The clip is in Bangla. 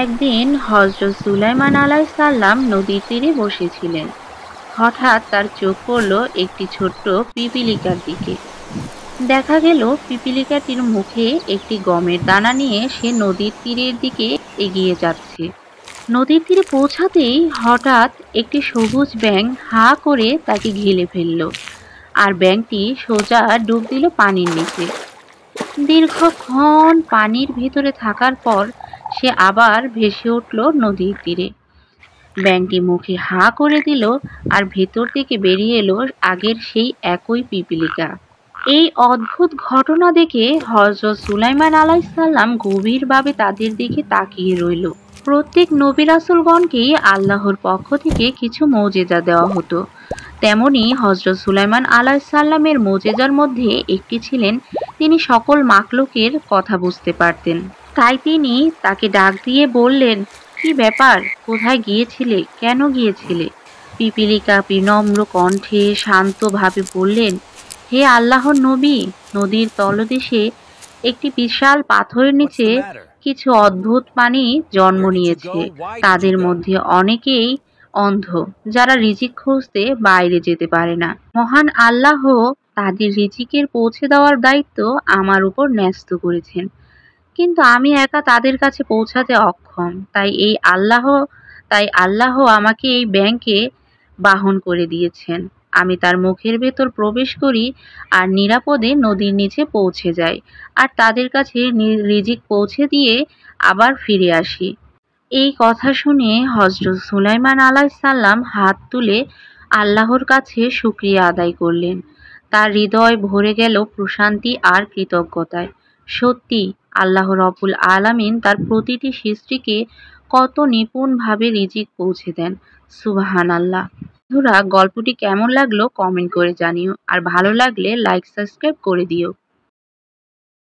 একদিন হযরত সুলাইমান আলাইহিসসালাম নদীর তীরে বসেছিলেন। হঠাৎ তার চোখ পড়ল একটি ছোট্ট পিপীলিকার দিকে। দেখা গেল পিপীলিকাটির মুখে একটি গমের দানা নিয়ে সে নদীর তীরের দিকে এগিয়ে যাচ্ছে। নদীর তীরে পৌঁছাতেই হঠাৎ একটি সবুজ ব্যাঙ হাঁ করে তাকে ঘিরে ফেলল, আর ব্যাঙটি সোজা ডুব দিল পানির নিচে। দীর্ঘক্ষণ পানির ভিতরে থাকার পর সে আবার ভেসে উঠল নদীর তীরে। ব্যাঙটি মুখে হাঁ করে দিল, আর ভেতর থেকে বেরিয়ে এলো আগের সেই একই পিপীলিকা। এই অদ্ভুত ঘটনা দেখে হযরত সুলাইমান আলাইহিসসালাম গভীরভাবে তাদের দিকে তাকিয়ে রইল। প্রত্যেক নবী রাসূলগণকেই আল্লাহর পক্ষ থেকে কিছু মুজিজা দেওয়া হতো। তেমনি হযরত সুলাইমান আলাইহিসসালামের মুজিজার মধ্যে একটি ছিলেন তিনি সকল মাখলুকের কথা বুঝতে পারতেন। তাই তিনি তাকে ডাক দিয়ে বললেন, কি ব্যাপার, কোথায় গিয়েছিলে, কেন গিয়েছিলে? পিপীলিকা বিনম্র কণ্ঠে শান্তভাবে বললেন, হে আল্লাহর নবী, নদীর তলদেশে একটি বিশাল পাথরের নিচে কিছু অদ্ভুত প্রাণী জন্ম নিয়েছে। তাদের মধ্যে অনেকেই অন্ধ, যারা রিজিক খুঁজতে বাইরে যেতে পারে না। মহান আল্লাহ তাদের রিজিকের পৌঁছে দেওয়ার দায়িত্ব আমার উপর ন্যস্ত করেছেন, কিন্তু আমি একা তাদের কাছে পৌঁছাতে অক্ষম। তাই আল্লাহ আমাকে এই ব্যাঙকে বাহন করে দিয়েছেন। আমি তার মুখের ভেতর প্রবেশ করি আর নিরাপদে নদীর নিচে পৌঁছে যাই, আর তাদের কাছে রিজিক পৌঁছে দিয়ে আবার ফিরে আসি। এই কথা শুনে হযরত সুলাইমান আলাইহিসসালাম হাত তুলে আল্লাহর কাছে শুকরিয়া আদায় করলেন। তার হৃদয় ভরে গেল প্রশান্তি আর কৃতজ্ঞতায়। সত্যি আল্লাহ রব্বুল আলামিন তার প্রতিটি সৃষ্টিকে কত নিপুণভাবে রিজিক পৌঁছে দেন। সুবহানাল্লাহ। বন্ধুরা, গল্পটি কেমন লাগলো কমেন্ট করে জানিও, আর ভালো লাগলে লাইক সাবস্ক্রাইব করে দিও।